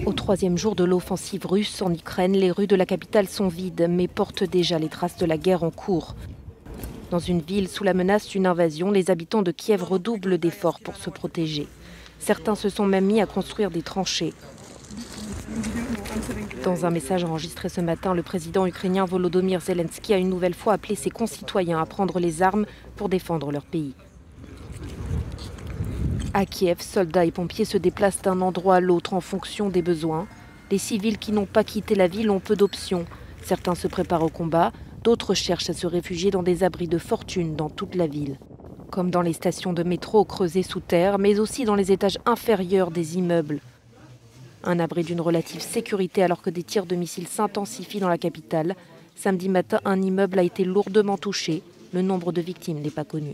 Au troisième jour de l'offensive russe en Ukraine, les rues de la capitale sont vides, mais portent déjà les traces de la guerre en cours. Dans une ville sous la menace d'une invasion, les habitants de Kiev redoublent d'efforts pour se protéger. Certains se sont même mis à construire des tranchées. Dans un message enregistré ce matin, le président ukrainien Volodymyr Zelensky a une nouvelle fois appelé ses concitoyens à prendre les armes pour défendre leur pays. À Kiev, soldats et pompiers se déplacent d'un endroit à l'autre en fonction des besoins. Les civils qui n'ont pas quitté la ville ont peu d'options. Certains se préparent au combat, d'autres cherchent à se réfugier dans des abris de fortune dans toute la ville. Comme dans les stations de métro creusées sous terre, mais aussi dans les étages inférieurs des immeubles. Un abri d'une relative sécurité alors que des tirs de missiles s'intensifient dans la capitale. Samedi matin, un immeuble a été lourdement touché. Le nombre de victimes n'est pas connu.